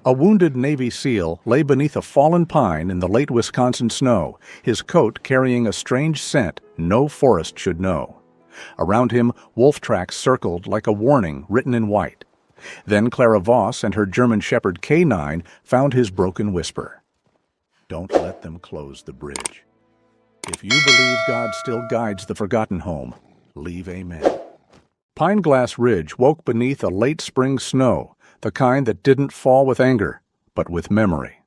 A wounded Navy SEAL lay beneath a fallen pine in the late Wisconsin snow, his coat carrying a strange scent no forest should know. Around him, wolf tracks circled like a warning written in white. Then Clara Voss and her German Shepherd K9 found his broken whisper. Don't let them close the bridge. If you believe God still guides the forgotten home, leave amen. Pine Glass Ridge woke beneath a late spring snow, the kind that didn't fall with anger, but with memory.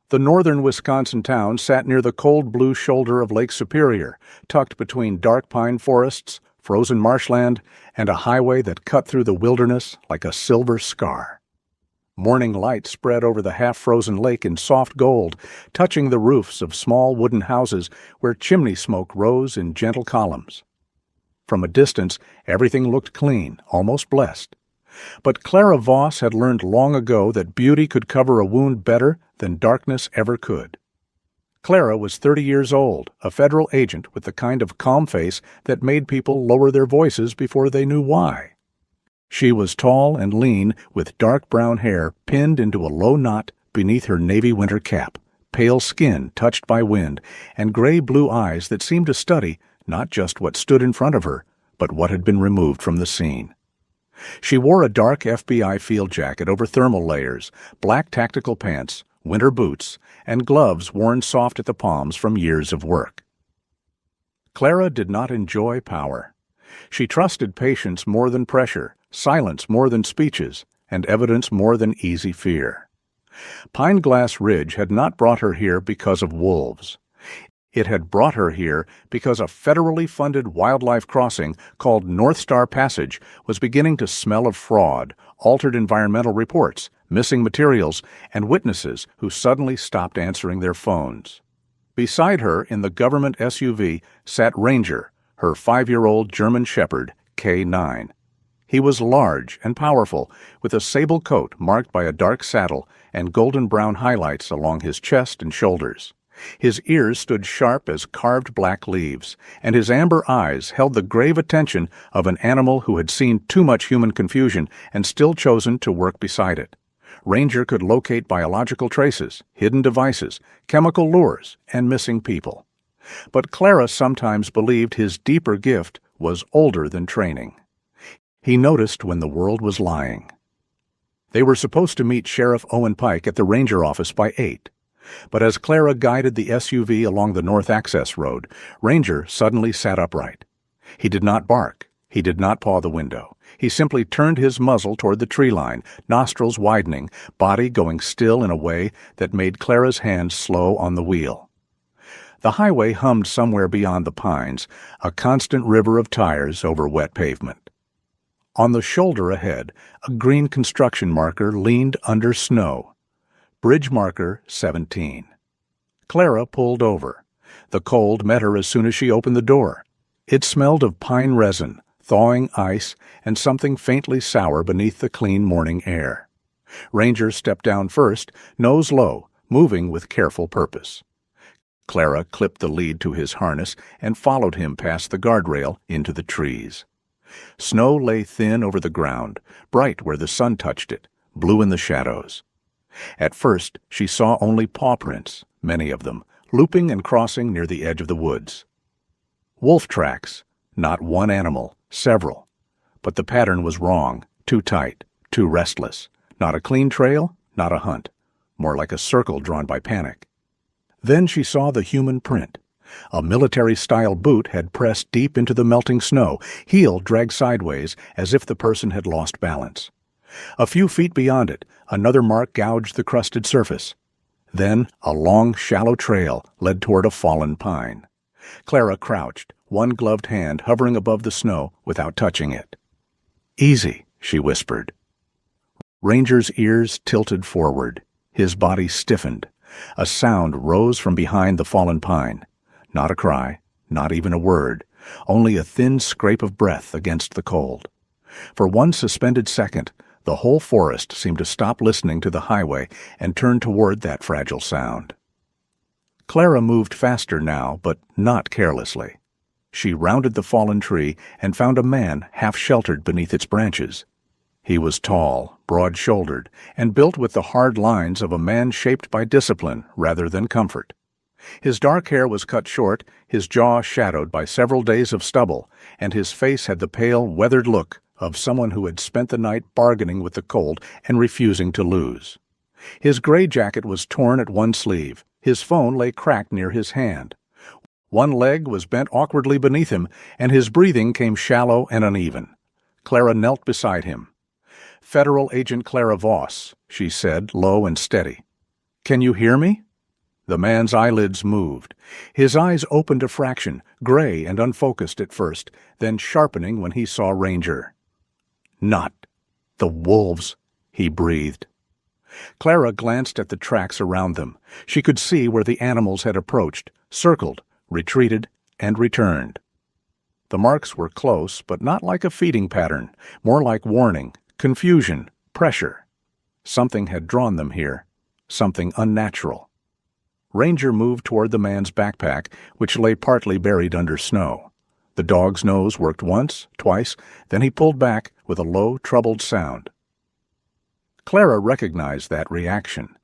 The northern Wisconsin town sat near the cold blue shoulder of Lake Superior, tucked between dark pine forests, frozen marshland, and a highway that cut through the wilderness like a silver scar. Morning light spread over the half-frozen lake in soft gold, touching the roofs of small wooden houses where chimney smoke rose in gentle columns. From a distance, everything looked clean, almost blessed. But Clara Voss had learned long ago that beauty could cover a wound better than darkness ever could. Clara was 30 years old, a federal agent with the kind of calm face that made people lower their voices before they knew why. She was tall and lean, with dark brown hair pinned into a low knot beneath her navy winter cap, pale skin touched by wind, and gray-blue eyes that seemed to study not just what stood in front of her, but what had been removed from the scene. She wore a dark FBI field jacket over thermal layers, black tactical pants, winter boots, and gloves worn soft at the palms from years of work. Clara did not enjoy power. She trusted patience more than pressure, silence more than speeches, and evidence more than easy fear. Pine Glass Ridge had not brought her here because of wolves. It had brought her here because a federally funded wildlife crossing called North Star Passage was beginning to smell of fraud, altered environmental reports, missing materials, and witnesses who suddenly stopped answering their phones. Beside her in the government SUV sat Ranger, her 5-year-old German Shepherd, K9. He was large and powerful, with a sable coat marked by a dark saddle and golden-brown highlights along his chest and shoulders. His ears stood sharp as carved black leaves, and his amber eyes held the grave attention of an animal who had seen too much human confusion and still chosen to work beside it. Ranger could locate biological traces, hidden devices, chemical lures, and missing people. But Clara sometimes believed his deeper gift was older than training. He noticed when the world was lying. They were supposed to meet Sheriff Owen Pike at the Ranger office by 8. But as Clara guided the SUV along the North Access Road, Ranger suddenly sat upright. He did not bark. He did not paw the window. He simply turned his muzzle toward the tree line, nostrils widening, body going still in a way that made Clara's hands slow on the wheel. The highway hummed somewhere beyond the pines, a constant river of tires over wet pavement. On the shoulder ahead, a green construction marker leaned under snow. Bridge marker 17. Clara pulled over. The cold met her as soon as she opened the door. It smelled of pine resin, thawing ice, and something faintly sour beneath the clean morning air. Ranger stepped down first, nose low, moving with careful purpose. Clara clipped the lead to his harness and followed him past the guardrail into the trees. Snow lay thin over the ground, bright where the sun touched it, blue in the shadows. At first, she saw only paw prints, many of them, looping and crossing near the edge of the woods. Wolf tracks, not one animal, several. But the pattern was wrong, too tight, too restless. Not a clean trail, not a hunt. More like a circle drawn by panic. Then she saw the human print. A military-style boot had pressed deep into the melting snow, heel dragged sideways as if the person had lost balance. A few feet beyond it, another mark gouged the crusted surface. Then a long, shallow trail led toward a fallen pine. Clara crouched, one gloved hand hovering above the snow without touching it. "Easy," she whispered. Ranger's ears tilted forward. His body stiffened. A sound rose from behind the fallen pine. Not a cry, not even a word, only a thin scrape of breath against the cold. For one suspended second, the whole forest seemed to stop listening to the highway and turn toward that fragile sound. Clara moved faster now, but not carelessly. She rounded the fallen tree and found a man half sheltered beneath its branches. He was tall, broad-shouldered, and built with the hard lines of a man shaped by discipline rather than comfort. His dark hair was cut short, his jaw shadowed by several days of stubble, and his face had the pale, weathered look of someone who had spent the night bargaining with the cold and refusing to lose. His gray jacket was torn at one sleeve. His phone lay cracked near his hand. One leg was bent awkwardly beneath him, and his breathing came shallow and uneven. Clara knelt beside him. "Federal Agent Clara Voss," she said, low and steady. "Can you hear me?" The man's eyelids moved. His eyes opened a fraction, gray and unfocused at first, then sharpening when he saw Ranger. "Not the wolves," he breathed. Clara glanced at the tracks around them. She could see where the animals had approached, circled, retreated, and returned. The marks were close, but not like a feeding pattern, more like warning, confusion, pressure. Something had drawn them here, something unnatural. Ranger moved toward the man's backpack, which lay partly buried under snow. The dog's nose worked once, twice, then he pulled back with a low, troubled sound. Clara recognized that reaction.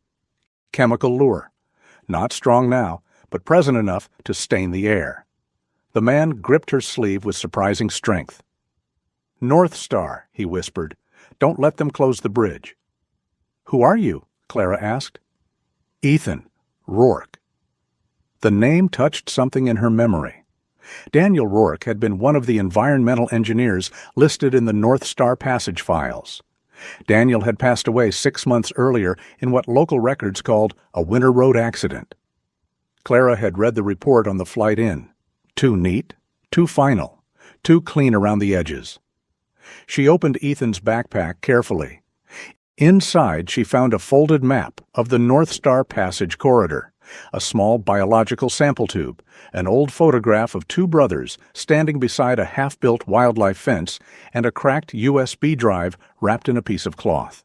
Chemical lure. Not strong now, but present enough to stain the air. The man gripped her sleeve with surprising strength. "North Star," he whispered. "Don't let them close the bridge." "Who are you?" Clara asked. "Ethan Rourke." The name touched something in her memory. Daniel Rourke had been one of the environmental engineers listed in the North Star Passage files. Daniel had passed away 6 months earlier in what local records called a winter road accident. Clara had read the report on the flight in. Too neat, too final, too clean around the edges. She opened Ethan's backpack carefully. Inside, she found a folded map of the North Star Passage corridor, a small biological sample tube, an old photograph of 2 brothers standing beside a half-built wildlife fence, and a cracked USB drive wrapped in a piece of cloth.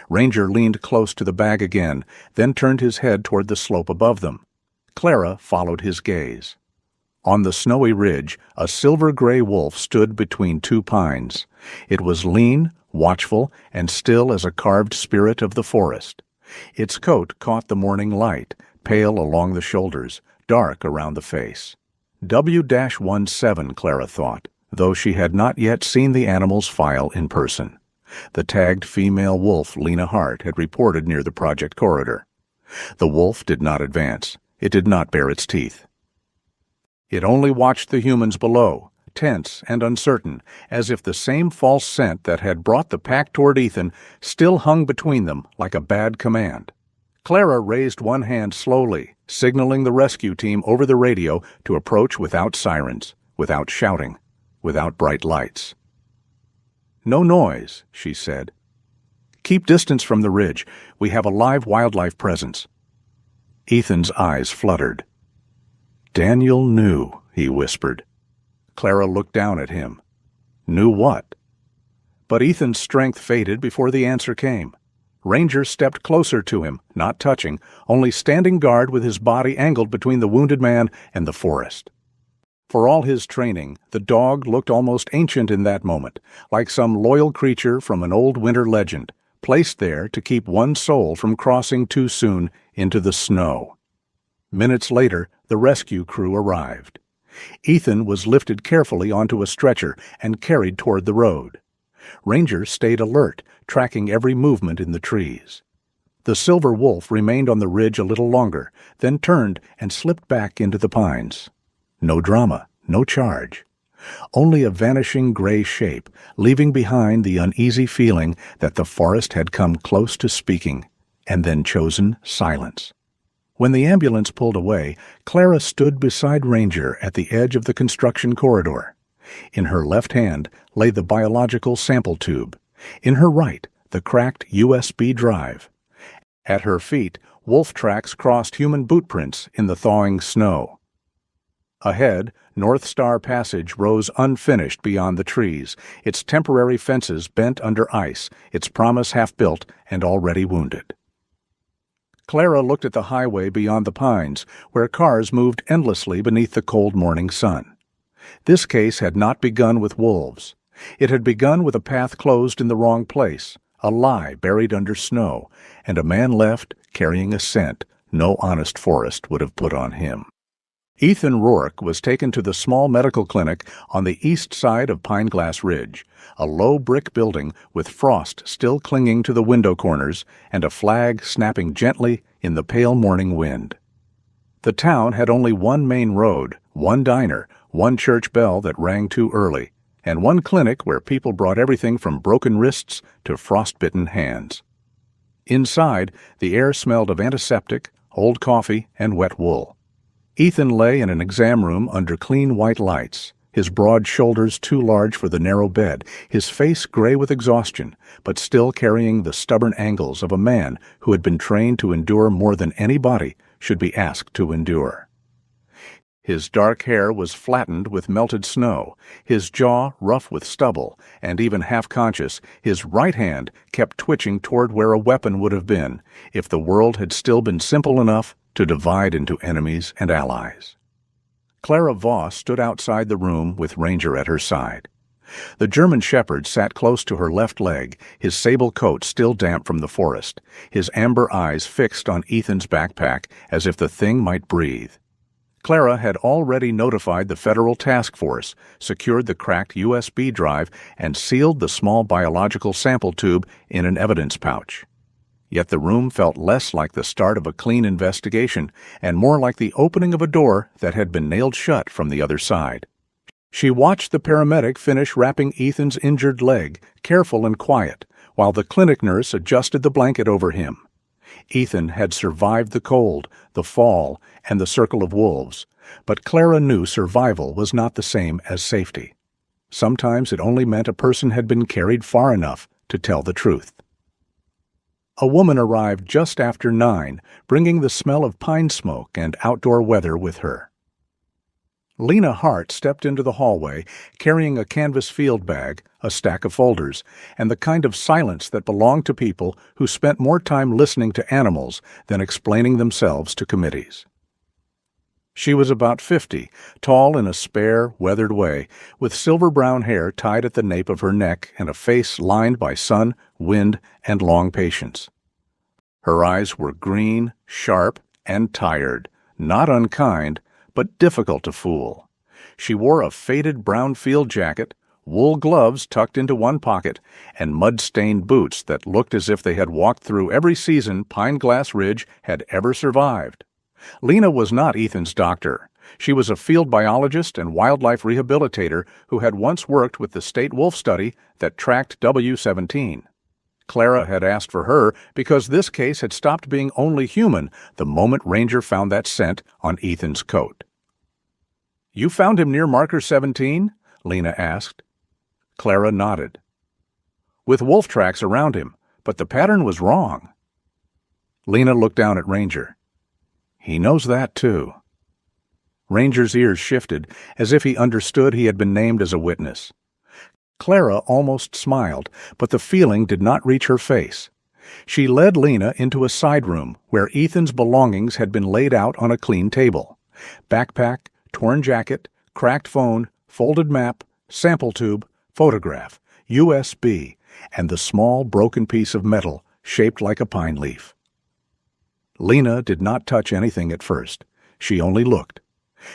Ranger leaned close to the bag again, then turned his head toward the slope above them. Clara followed his gaze. On the snowy ridge, a silver-gray wolf stood between 2 pines. It was lean, watchful, and still as a carved spirit of the forest. Its coat caught the morning light, pale along the shoulders, dark around the face. W-17, Clara thought, though she had not yet seen the animal's file in person. The tagged female wolf Lena Hart had reported near the project corridor. The wolf did not advance. It did not bare its teeth. It only watched the humans below, tense and uncertain, as if the same false scent that had brought the pack toward Ethan still hung between them like a bad command. Clara raised one hand slowly, signaling the rescue team over the radio to approach without sirens, without shouting, without bright lights. "No noise," she said. "Keep distance from the ridge. We have a live wildlife presence." Ethan's eyes fluttered. "Daniel knew," he whispered. Clara looked down at him. Knew what? But Ethan's strength faded before the answer came. Ranger stepped closer to him, not touching, only standing guard with his body angled between the wounded man and the forest. For all his training, the dog looked almost ancient in that moment, like some loyal creature from an old winter legend, placed there to keep one soul from crossing too soon into the snow. Minutes later, the rescue crew arrived. Ethan was lifted carefully onto a stretcher and carried toward the road. Ranger stayed alert, tracking every movement in the trees. The silver wolf remained on the ridge a little longer, then turned and slipped back into the pines. No drama, no charge. Only a vanishing gray shape, leaving behind the uneasy feeling that the forest had come close to speaking, and then chosen silence. When the ambulance pulled away, Clara stood beside Ranger at the edge of the construction corridor. In her left hand lay the biological sample tube. In her right, the cracked USB drive. At her feet, wolf tracks crossed human boot prints in the thawing snow. Ahead, North Star Passage rose unfinished beyond the trees, its temporary fences bent under ice, its promise half-built and already wounded. Clara looked at the highway beyond the pines, where cars moved endlessly beneath the cold morning sun. This case had not begun with wolves. It had begun with a path closed in the wrong place, a lie buried under snow, and a man left carrying a scent no honest forest would have put on him. Ethan Rourke was taken to the small medical clinic on the east side of Pine Glass Ridge, a low brick building with frost still clinging to the window corners and a flag snapping gently in the pale morning wind. The town had only one main road, one diner, one church bell that rang too early, and one clinic where people brought everything from broken wrists to frostbitten hands. Inside, the air smelled of antiseptic, old coffee, and wet wool. Ethan lay in an exam room under clean white lights, his broad shoulders too large for the narrow bed, his face gray with exhaustion, but still carrying the stubborn angles of a man who had been trained to endure more than any body should be asked to endure. His dark hair was flattened with melted snow, his jaw rough with stubble, and even half-conscious, his right hand kept twitching toward where a weapon would have been if the world had still been simple enough to divide into enemies and allies. Clara Voss stood outside the room with Ranger at her side. The German shepherd sat close to her left leg, his sable coat still damp from the forest, his amber eyes fixed on Ethan's backpack as if the thing might breathe. Clara had already notified the federal task force, secured the cracked USB drive, and sealed the small biological sample tube in an evidence pouch. Yet the room felt less like the start of a clean investigation and more like the opening of a door that had been nailed shut from the other side. She watched the paramedic finish wrapping Ethan's injured leg, careful and quiet, while the clinic nurse adjusted the blanket over him. Ethan had survived the cold, the fall, and the circle of wolves, but Clara knew survival was not the same as safety. Sometimes it only meant a person had been carried far enough to tell the truth. A woman arrived just after 9, bringing the smell of pine smoke and outdoor weather with her. Lena Hart stepped into the hallway, carrying a canvas field bag, a stack of folders, and the kind of silence that belonged to people who spent more time listening to animals than explaining themselves to committees. She was about 50, tall in a spare, weathered way, with silver-brown hair tied at the nape of her neck and a face lined by sun, wind, and long patience. Her eyes were green, sharp, and tired, not unkind, but difficult to fool. She wore a faded brown field jacket, wool gloves tucked into one pocket, and mud-stained boots that looked as if they had walked through every season Pine Glass Ridge had ever survived. Lena was not Ethan's doctor. She was a field biologist and wildlife rehabilitator who had once worked with the state wolf study that tracked W-17. Clara had asked for her because this case had stopped being only human the moment Ranger found that scent on Ethan's coat. "You found him near marker 17?" Lena asked. Clara nodded. "With wolf tracks around him, but the pattern was wrong." Lena looked down at Ranger. "He knows that, too." Ranger's ears shifted, as if he understood he had been named as a witness. Clara almost smiled, but the feeling did not reach her face. She led Lena into a side room where Ethan's belongings had been laid out on a clean table. Backpack, torn jacket, cracked phone, folded map, sample tube, photograph, USB, and the small broken piece of metal shaped like a pine leaf. Lena did not touch anything at first. She only looked.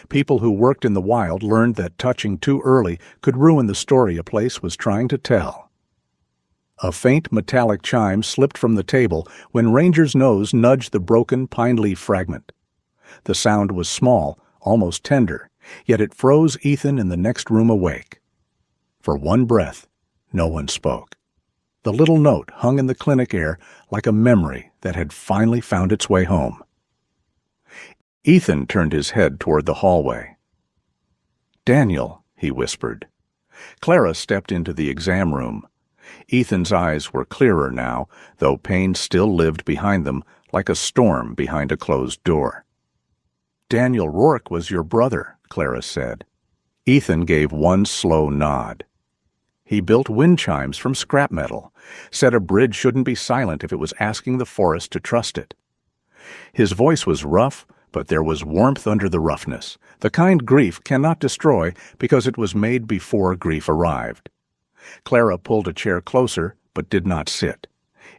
People who worked in the wild learned that touching too early could ruin the story a place was trying to tell. A faint metallic chime slipped from the table when Ranger's nose nudged the broken pine leaf fragment. The sound was small, almost tender, yet it froze Ethan in the next room awake. For one breath, no one spoke. The little note hung in the clinic air like a memory that had finally found its way home. Ethan turned his head toward the hallway. "Daniel," he whispered. Clara stepped into the exam room. Ethan's eyes were clearer now, though pain still lived behind them like a storm behind a closed door. "Daniel Rourke was your brother," Clara said. Ethan gave one slow nod. "He built wind chimes from scrap metal, said a bridge shouldn't be silent if it was asking the forest to trust it." His voice was rough, but there was warmth under the roughness, the kind grief cannot destroy because it was made before grief arrived. Clara pulled a chair closer, but did not sit.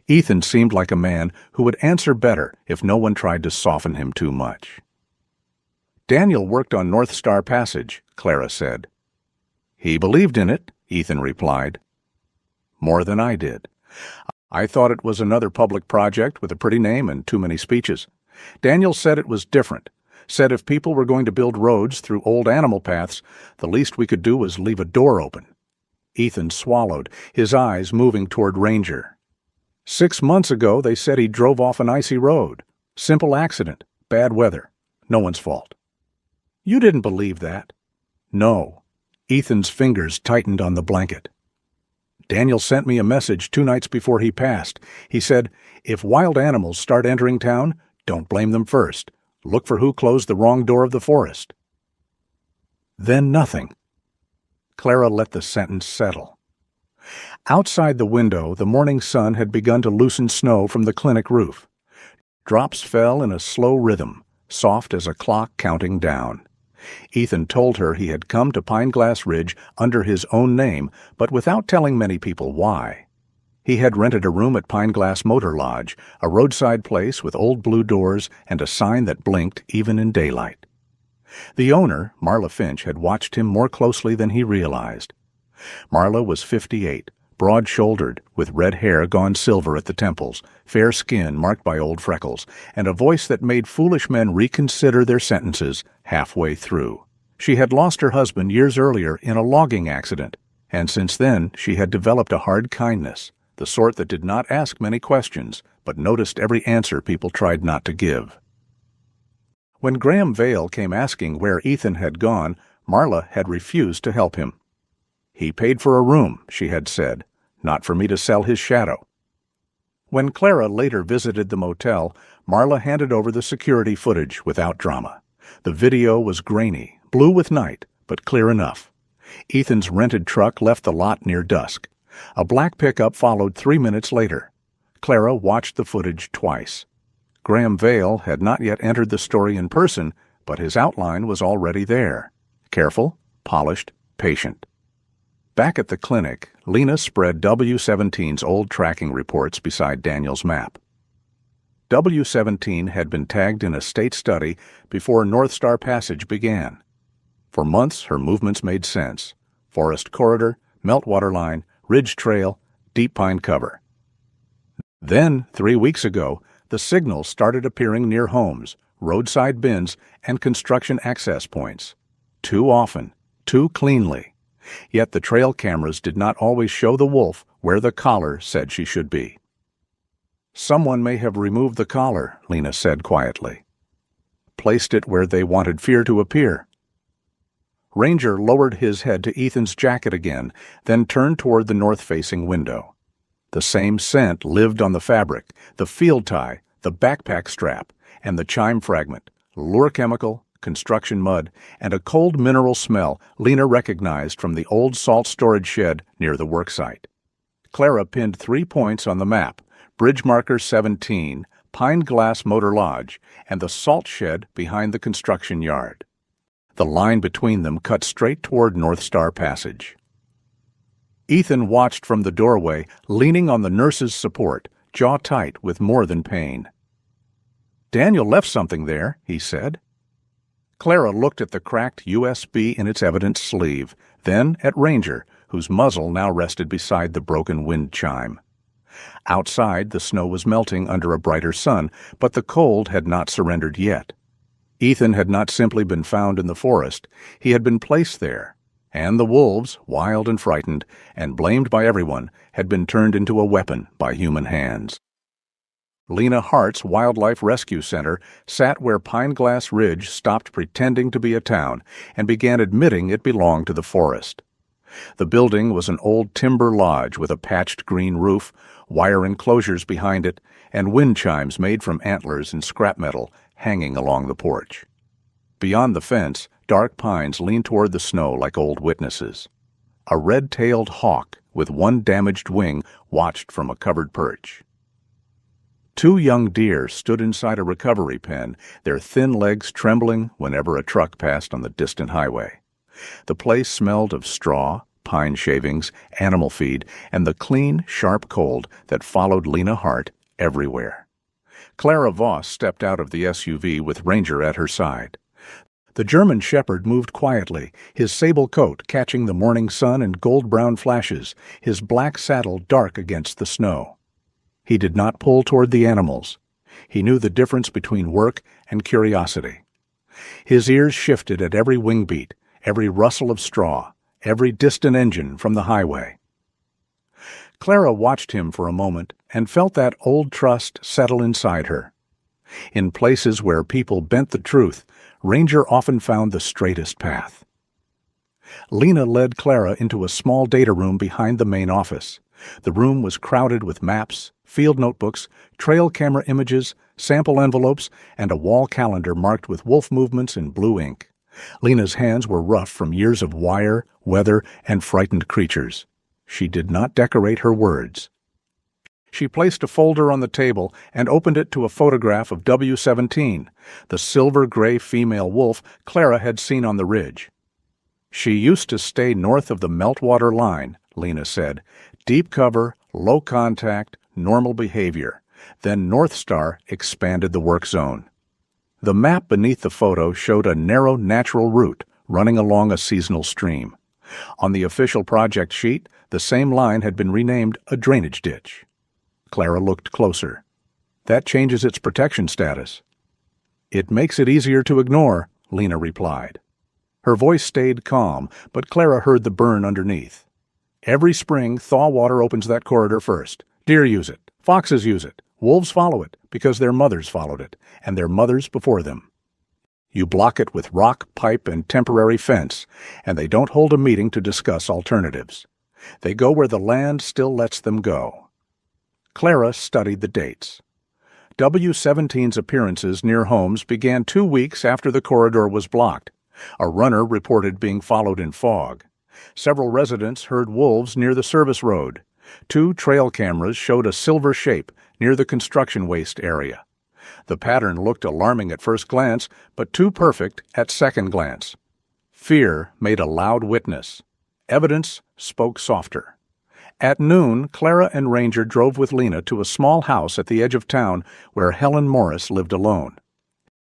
Ethan seemed like a man who would answer better if no one tried to soften him too much. Daniel worked on North Star Passage, Clara said. He believed in it, Ethan replied. More than I did. I thought it was another public project with a pretty name and too many speeches. Daniel said it was different. Said if people were going to build roads through old animal paths, the least we could do was leave a door open. Ethan swallowed, his eyes moving toward Ranger. 6 months ago, they said he drove off an icy road. Simple accident, bad weather, no one's fault. You didn't believe that? No. Ethan's fingers tightened on the blanket. Daniel sent me a message 2 nights before he passed. He said, if wild animals start entering town, don't blame them first. Look for who closed the wrong door of the forest. Then nothing. Clara let the sentence settle. Outside the window, the morning sun had begun to loosen snow from the clinic roof. Drops fell in a slow rhythm, soft as a clock counting down. Ethan told her he had come to Pineglass Ridge under his own name, but without telling many people why. He had rented a room at Pineglass Motor Lodge, a roadside place with old blue doors and a sign that blinked even in daylight. The owner, Marla Finch, had watched him more closely than he realized. Marla was 58, broad-shouldered, with red hair gone silver at the temples, fair skin marked by old freckles, and a voice that made foolish men reconsider their sentences halfway through. She had lost her husband years earlier in a logging accident, and since then she had developed a hard kindness, the sort that did not ask many questions, but noticed every answer people tried not to give. When Graham Vale came asking where Ethan had gone, Marla had refused to help him. He paid for a room, she had said, not for me to sell his shadow. When Clara later visited the motel, Marla handed over the security footage without drama. The video was grainy, blue with night, but clear enough. Ethan's rented truck left the lot near dusk. A black pickup followed 3 minutes later. Clara watched the footage twice. Graham Vale had not yet entered the story in person, but his outline was already there. Careful, polished, patient. Back at the clinic, Lena spread W-17's old tracking reports beside Daniel's map. W-17 had been tagged in a state study before North Star Passage began. For months, her movements made sense. Forest corridor, meltwater line, ridge trail, deep pine cover. Then, 3 weeks ago, the signals started appearing near homes, roadside bins, and construction access points. Too often, too cleanly. Yet the trail cameras did not always show the wolf where the collar said she should be. Someone may have removed the collar, Lena said quietly. Placed it where they wanted fear to appear. Ranger lowered his head to Ethan's jacket again, then turned toward the north-facing window. The same scent lived on the fabric, the field tie, the backpack strap, and the chime fragment, lure chemical, construction mud, and a cold mineral smell Lena recognized from the old salt storage shed near the worksite. Clara pinned 3 points on the map: Bridge Marker 17, Pineglass Motor Lodge, and the salt shed behind the construction yard. The line between them cut straight toward North Star Passage. Ethan watched from the doorway, leaning on the nurse's support, jaw tight with more than pain. "Daniel left something there," he said. Clara looked at the cracked USB in its evidence sleeve, then at Ranger, whose muzzle now rested beside the broken wind chime. Outside, the snow was melting under a brighter sun, but the cold had not surrendered yet. Ethan had not simply been found in the forest. He had been placed there, and the wolves, wild and frightened, and blamed by everyone, had been turned into a weapon by human hands. Lena Hart's Wildlife Rescue Center sat where Pineglass Ridge stopped pretending to be a town and began admitting it belonged to the forest. The building was an old timber lodge with a patched green roof, wire enclosures behind it, and wind chimes made from antlers and scrap metal hanging along the porch. Beyond the fence, dark pines leaned toward the snow like old witnesses. A red-tailed hawk with one damaged wing watched from a covered perch. 2 young deer stood inside a recovery pen, their thin legs trembling whenever a truck passed on the distant highway. The place smelled of straw, pine shavings, animal feed, and the clean, sharp cold that followed Lena Hart everywhere. Clara Voss stepped out of the SUV with Ranger at her side. The German shepherd moved quietly, his sable coat catching the morning sun in gold-brown flashes, his black saddle dark against the snow. He did not pull toward the animals. He knew the difference between work and curiosity. His ears shifted at every wing beat, every rustle of straw, every distant engine from the highway. Clara watched him for a moment and felt that old trust settle inside her. In places where people bent the truth, Ranger often found the straightest path. Lena led Clara into a small data room behind the main office. The room was crowded with maps, field notebooks, trail camera images, sample envelopes, and a wall calendar marked with wolf movements in blue ink. Lena's hands were rough from years of wire, weather, and frightened creatures. She did not decorate her words. She placed a folder on the table and opened it to a photograph of W-17, the silver-gray female wolf Clara had seen on the ridge. "She used to stay north of the meltwater line," Lena said. "Deep cover, low contact, normal behavior. Then North Star expanded the work zone." The map beneath the photo showed a narrow natural route running along a seasonal stream. On the official project sheet, the same line had been renamed a drainage ditch. Clara looked closer. "That changes its protection status." "It makes it easier to ignore," Lena replied. Her voice stayed calm, but Clara heard the burn underneath. "Every spring, thaw water opens that corridor first. Deer use it. Foxes use it. Wolves follow it because their mothers followed it, and their mothers before them. You block it with rock, pipe, and temporary fence, and they don't hold a meeting to discuss alternatives. They go where the land still lets them go." Clara studied the dates. W-17's appearances near homes began 2 weeks after the corridor was blocked. A runner reported being followed in fog. Several residents heard wolves near the service road. 2 trail cameras showed a silver shape near the construction waste area. The pattern looked alarming at first glance, but too perfect at second glance. Fear made a loud witness. Evidence spoke softer. At noon, Clara and Ranger drove with Lena to a small house at the edge of town where Helen Morris lived alone.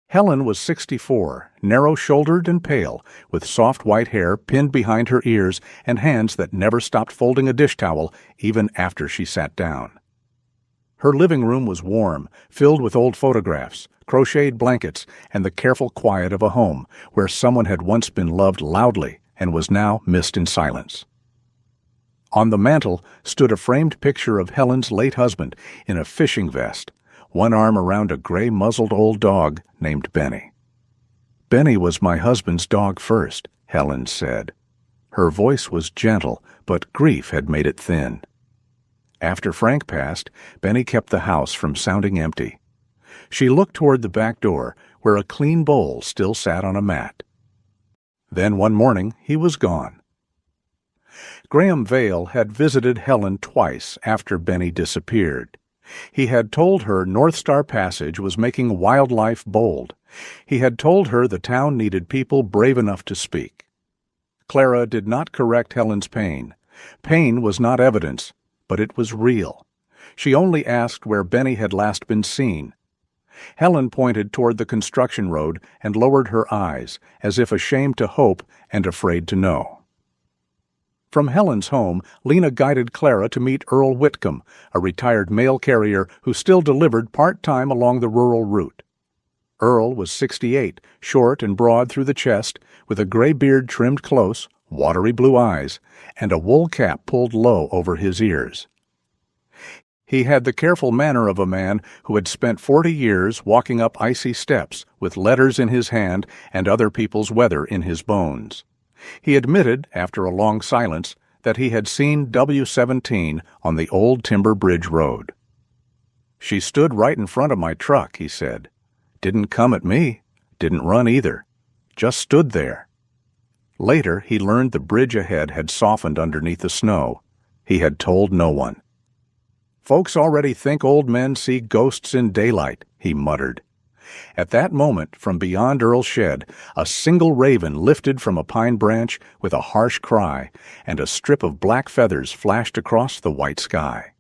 Helen was 64, narrow-shouldered and pale, with soft white hair pinned behind her ears and hands that never stopped folding a dish towel even after she sat down. Her living room was warm, filled with old photographs, crocheted blankets, and the careful quiet of a home where someone had once been loved loudly and was now missed in silence. On the mantel stood a framed picture of Helen's late husband in a fishing vest, one arm around a gray-muzzled old dog named Benny. "Benny was my husband's dog first," Helen said. Her voice was gentle, but grief had made it thin. After Frank passed, Benny kept the house from sounding empty. She looked toward the back door, where a clean bowl still sat on a mat. Then one morning he was gone. Graham Vale had visited Helen twice after Benny disappeared. He had told her North Star Passage was making wildlife bold. He had told her the town needed people brave enough to speak. Clara did not correct Helen's pain. Pain was not evidence, but it was real. She only asked where Benny had last been seen. Helen pointed toward the construction road and lowered her eyes, as if ashamed to hope and afraid to know. From Helen's home, Lena guided Clara to meet Earl Whitcomb, a retired mail carrier who still delivered part-time along the rural route. Earl was 68, short and broad through the chest, with a gray beard trimmed close, watery blue eyes, and a wool cap pulled low over his ears. He had the careful manner of a man who had spent 40 years walking up icy steps with letters in his hand and other people's weather in his bones. He admitted, after a long silence, that he had seen W-17 on the old Timber Bridge Road. "She stood right in front of my truck," he said. "Didn't come at me, didn't run either, just stood there." Later, he learned the bridge ahead had softened underneath the snow. He had told no one. "Folks already think old men see ghosts in daylight," he muttered. At that moment, from beyond Earl's shed, a single raven lifted from a pine branch with a harsh cry, and a strip of black feathers flashed across the white sky.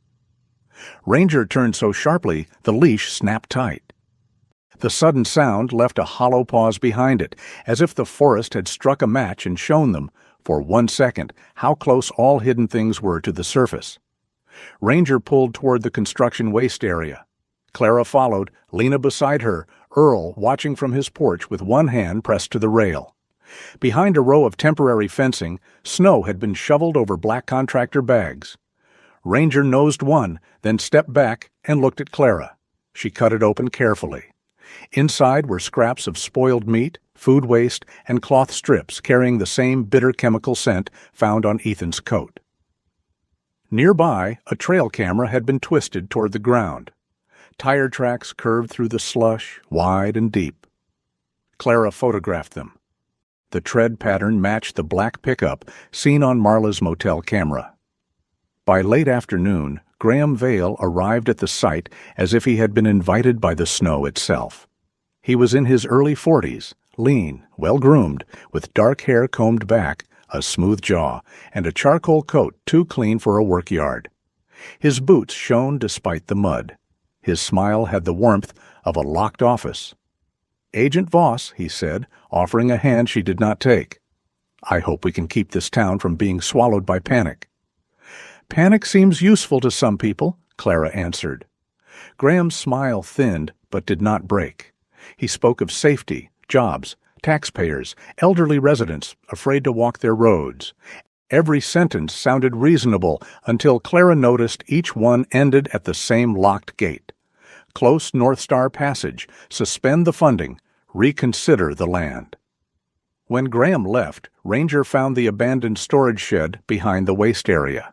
Ranger turned so sharply the leash snapped tight. The sudden sound left a hollow pause behind it, as if the forest had struck a match and shown them, for 1 second, how close all hidden things were to the surface. Ranger pulled toward the construction waste area. Clara followed, Lena beside her, Earl watching from his porch with one hand pressed to the rail. Behind a row of temporary fencing, snow had been shoveled over black contractor bags. Ranger nosed one, then stepped back and looked at Clara. She cut it open carefully. Inside were scraps of spoiled meat, food waste, and cloth strips carrying the same bitter chemical scent found on Ethan's coat. Nearby, a trail camera had been twisted toward the ground. Tire tracks curved through the slush, wide and deep. Clara photographed them. The tread pattern matched the black pickup seen on Marla's motel camera. By late afternoon, Graham Vail arrived at the site as if he had been invited by the snow itself. He was in his early 40s, lean, well-groomed, with dark hair combed back, a smooth jaw, and a charcoal coat too clean for a work yard. His boots shone despite the mud. His smile had the warmth of a locked office. "Agent Voss," he said, offering a hand she did not take. "I hope we can keep this town from being swallowed by panic." "Panic seems useful to some people," Clara answered. Graham's smile thinned but did not break. He spoke of safety, jobs, taxpayers, elderly residents afraid to walk their roads. Every sentence sounded reasonable until Clara noticed each one ended at the same locked gate. Close North Star Passage, suspend the funding, reconsider the land. When Graham left, Ranger found the abandoned storage shed behind the waste area.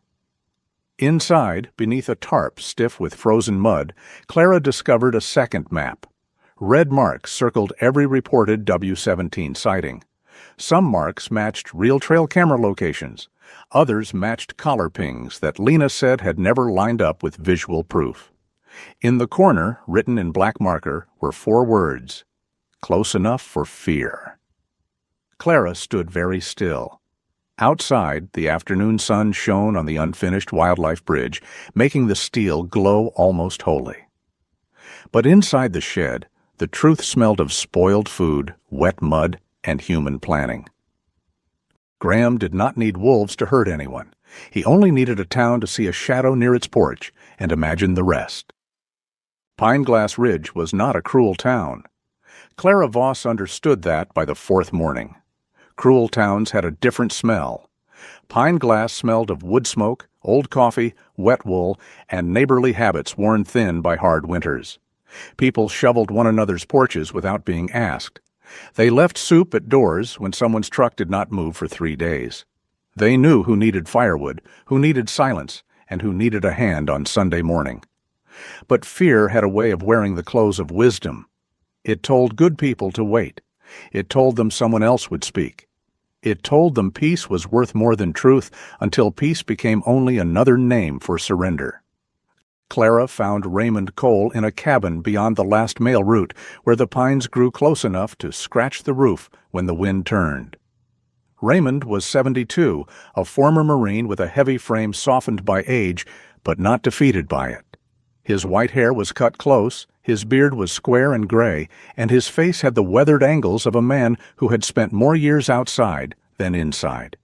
Inside, beneath a tarp stiff with frozen mud, Clara discovered a second map. Red marks circled every reported W-17 sighting. Some marks matched real trail camera locations. Others matched collar pings that Lena said had never lined up with visual proof. In the corner, written in black marker, were 4 words: "Close enough for fear." Clara stood very still. Outside, the afternoon sun shone on the unfinished wildlife bridge, making the steel glow almost wholly. But inside the shed, the truth smelled of spoiled food, wet mud, and human planning. Graham did not need wolves to hurt anyone. He only needed a town to see a shadow near its porch and imagine the rest. Pineglass Ridge was not a cruel town. Clara Voss understood that by the 4th morning. Cruel towns had a different smell. Pineglass smelled of wood smoke, old coffee, wet wool, and neighborly habits worn thin by hard winters. People shoveled one another's porches without being asked. They left soup at doors when someone's truck did not move for 3 days. They knew who needed firewood, who needed silence, and who needed a hand on Sunday morning. But fear had a way of wearing the clothes of wisdom. It told good people to wait. It told them someone else would speak. It told them peace was worth more than truth until peace became only another name for surrender. Clara found Raymond Cole in a cabin beyond the last mail route, where the pines grew close enough to scratch the roof when the wind turned. Raymond was 72, a former Marine with a heavy frame softened by age, but not defeated by it. His white hair was cut close, his beard was square and gray, and his face had the weathered angles of a man who had spent more years outside than inside.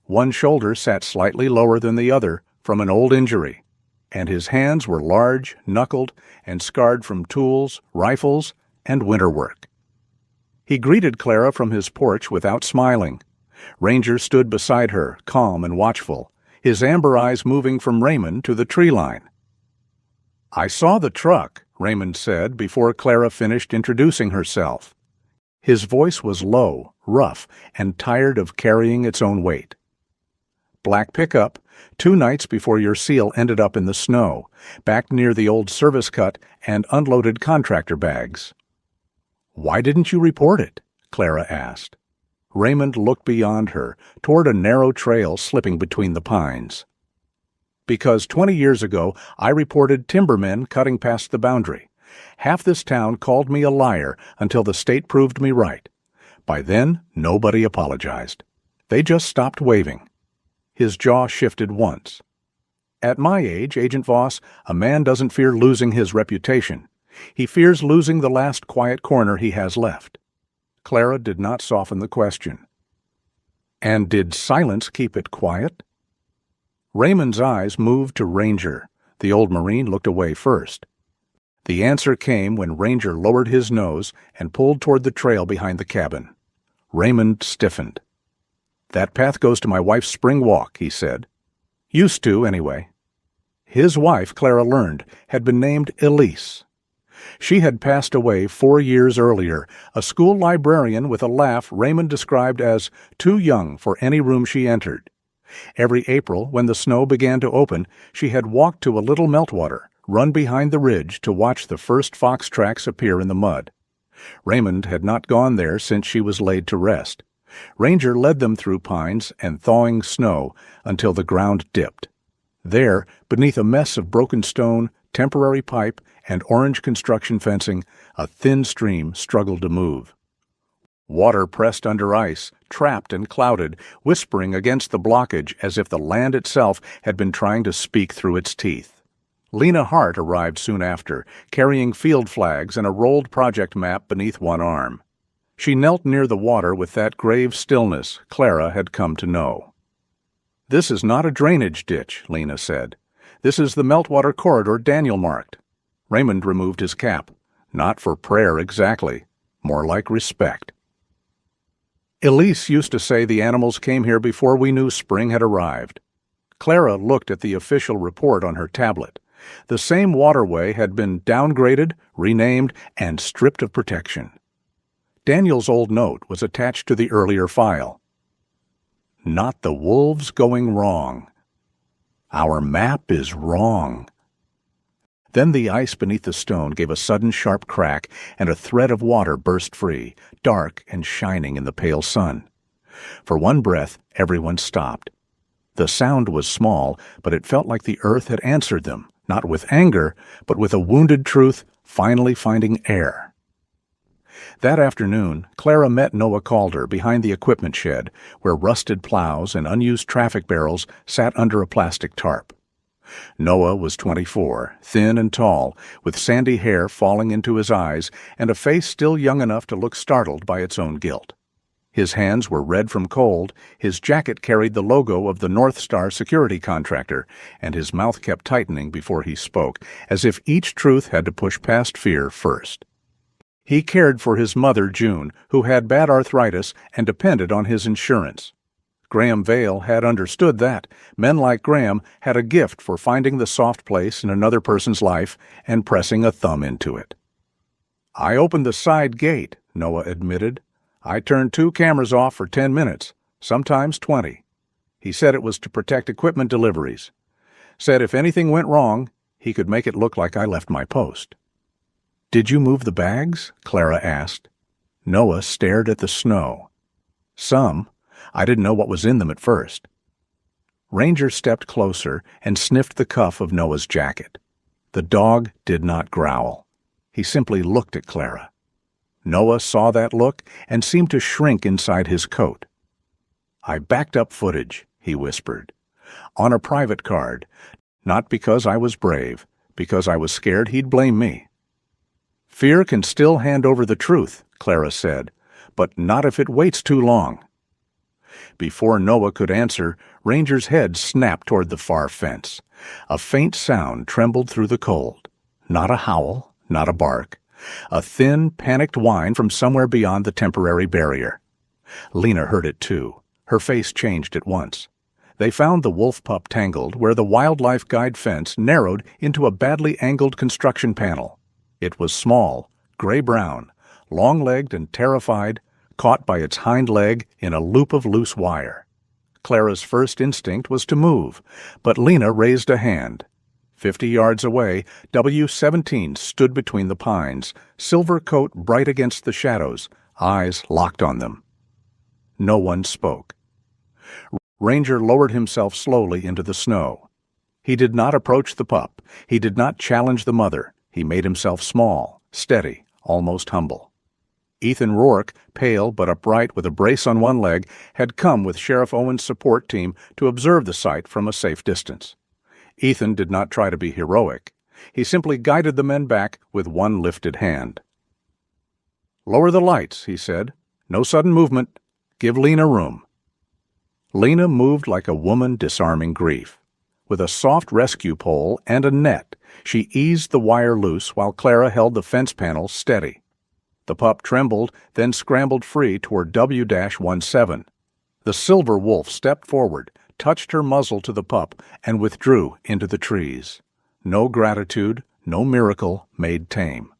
One shoulder sat slightly lower than the other from an old injury, and his hands were large, knuckled, and scarred from tools, rifles, and winter work. He greeted Clara from his porch without smiling. Ranger stood beside her, calm and watchful, his amber eyes moving from Raymond to the tree line. "I saw the truck," Raymond said before Clara finished introducing herself. His voice was low, rough, and tired of carrying its own weight. "Black pickup, 2 nights before your seal ended up in the snow, back near the old service cut and unloaded contractor bags." "Why didn't you report it?" Clara asked. Raymond looked beyond her, toward a narrow trail slipping between the pines. "Because 20 years ago I reported timbermen cutting past the boundary. Half this town called me a liar until the state proved me right. By then, nobody apologized. They just stopped waving. His jaw shifted once. At my age, Agent Voss, a man doesn't fear losing his reputation. He fears losing the last quiet corner he has left. Clara did not soften the question. And did silence keep it quiet? Raymond's eyes moved to Ranger. The old Marine looked away first. The answer came when Ranger lowered his nose and pulled toward the trail behind the cabin. Raymond stiffened. "That path goes to my wife's spring walk," he said. "Used to, anyway." His wife, Clara learned, had been named Elise. She had passed away 4 years earlier, a school librarian with a laugh Raymond described as too young for any room she entered. Every April, when the snow began to open, she had walked to a little meltwater, run behind the ridge to watch the first fox tracks appear in the mud. Raymond had not gone there since she was laid to rest. Ranger led them through pines and thawing snow until the ground dipped. There, beneath a mess of broken stone, temporary pipe, and orange construction fencing, a thin stream struggled to move. Water pressed under ice, trapped and clouded, whispering against the blockage as if the land itself had been trying to speak through its teeth. Lena Hart arrived soon after, carrying field flags and a rolled project map beneath one arm. She knelt near the water with that grave stillness Clara had come to know. "This is not a drainage ditch," Lena said. "This is the meltwater corridor Daniel marked." Raymond removed his cap. Not for prayer exactly, more like respect. "Elise used to say the animals came here before we knew spring had arrived." Clara looked at the official report on her tablet. The same waterway had been downgraded, renamed, and stripped of protection. Daniel's old note was attached to the earlier file. "Not the wolves going wrong. Our map is wrong." Then the ice beneath the stone gave a sudden sharp crack, and a thread of water burst free, dark and shining in the pale sun. For one breath, everyone stopped. The sound was small, but it felt like the earth had answered them, not with anger, but with a wounded truth finally finding air. That afternoon, Clara met Noah Calder behind the equipment shed, where rusted plows and unused traffic barrels sat under a plastic tarp. Noah was 24, thin and tall, with sandy hair falling into his eyes and a face still young enough to look startled by its own guilt. His hands were red from cold, his jacket carried the logo of the North Star security contractor, and his mouth kept tightening before he spoke, as if each truth had to push past fear first. He cared for his mother, June, who had bad arthritis and depended on his insurance. Graham Vale had understood that. Men like Graham had a gift for finding the soft place in another person's life and pressing a thumb into it. "I opened the side gate," Noah admitted. "I turned 2 cameras off for 10 minutes, sometimes 20. He said it was to protect equipment deliveries. Said if anything went wrong, he could make it look like I left my post." "Did you move the bags?" Clara asked. Noah stared at the snow. "Some. I didn't know what was in them at first." Ranger stepped closer and sniffed the cuff of Noah's jacket. The dog did not growl. He simply looked at Clara. Noah saw that look and seemed to shrink inside his coat. "I backed up footage," he whispered. "On a private card. Not because I was brave, because I was scared he'd blame me." "Fear can still hand over the truth," Clara said, "but not if it waits too long." Before Noah could answer, Ranger's head snapped toward the far fence. A faint sound trembled through the cold. Not a howl, not a bark. A thin, panicked whine from somewhere beyond the temporary barrier. Lena heard it too. Her face changed at once. They found the wolf pup tangled where the wildlife guide fence narrowed into a badly angled construction panel. It was small, gray-brown, long-legged and terrified, caught by its hind leg in a loop of loose wire. Clara's first instinct was to move, but Lena raised a hand. 50 yards away, W-17 stood between the pines, silver coat bright against the shadows, eyes locked on them. No one spoke. Ranger lowered himself slowly into the snow. He did not approach the pup. He did not challenge the mother. He made himself small, steady, almost humble. Ethan Rourke, pale but upright with a brace on one leg, had come with Sheriff Owen's support team to observe the sight from a safe distance. Ethan did not try to be heroic. He simply guided the men back with one lifted hand. "Lower the lights," he said. "No sudden movement. Give Lena room." Lena moved like a woman disarming grief. With a soft rescue pole and a net, she eased the wire loose while Clara held the fence panel steady. The pup trembled, then scrambled free toward W-17. The silver wolf stepped forward, touched her muzzle to the pup, and withdrew into the trees. No gratitude, no miracle made tame.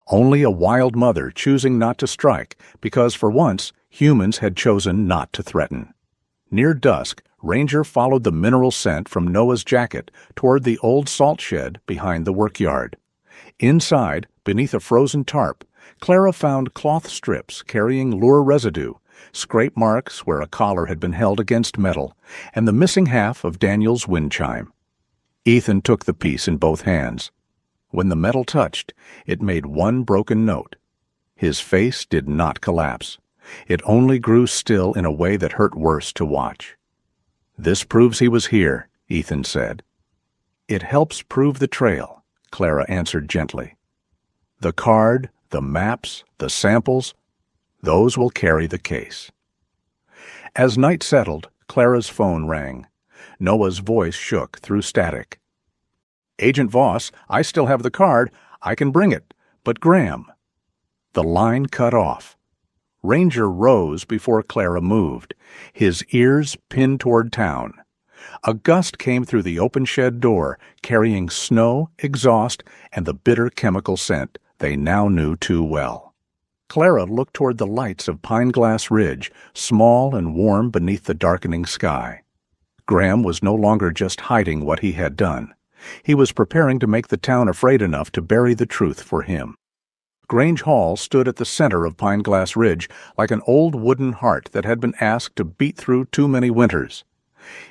Only a wild mother choosing not to strike because, for once, humans had chosen not to threaten. Near dusk, Ranger followed the mineral scent from Noah's jacket toward the old salt shed behind the workyard. Inside, beneath a frozen tarp, Clara found cloth strips carrying lure residue, scrape marks where a collar had been held against metal, and the missing half of Daniel's wind chime. Ethan took the piece in both hands. When the metal touched, it made one broken note. His face did not collapse. It only grew still in a way that hurt worse to watch. "This proves he was here," Ethan said. "It helps prove the trail," Clara answered gently. "The card, the maps, the samples, those will carry the case." As night settled, Clara's phone rang. Noah's voice shook through static. "Agent Voss, I still have the card. I can bring it. But Graham—" The line cut off. Ranger rose before Clara moved, his ears pinned toward town. A gust came through the open shed door, carrying snow, exhaust, and the bitter chemical scent they now knew too well. Clara looked toward the lights of Pine Glass Ridge, small and warm beneath the darkening sky. Graham was no longer just hiding what he had done. He was preparing to make the town afraid enough to bury the truth for him. Grange Hall stood at the center of Pine Glass Ridge like an old wooden heart that had been asked to beat through too many winters.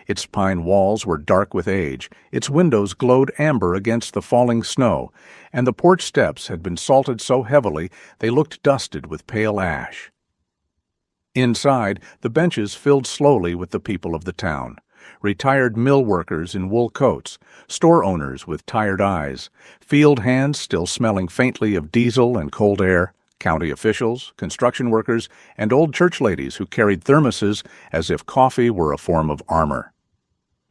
Its pine walls were dark with age, its windows glowed amber against the falling snow, and the porch steps had been salted so heavily they looked dusted with pale ash. Inside, the benches filled slowly with the people of the town. Retired mill workers in wool coats, store owners with tired eyes, field hands still smelling faintly of diesel and cold air, county officials, construction workers, and old church ladies who carried thermoses as if coffee were a form of armor.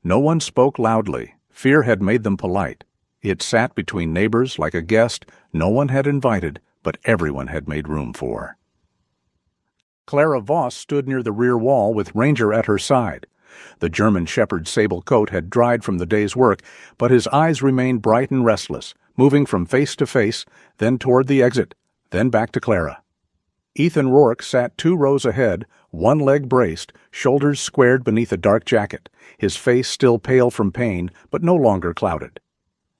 No one spoke loudly. Fear had made them polite. It sat between neighbors like a guest no one had invited, but everyone had made room for. Clara Voss stood near the rear wall with Ranger at her side. The German shepherd's sable coat had dried from the day's work, but his eyes remained bright and restless, moving from face to face, then toward the exit, then back to Clara. Ethan Rourke sat 2 rows ahead, one leg braced, shoulders squared beneath a dark jacket, his face still pale from pain, but no longer clouded.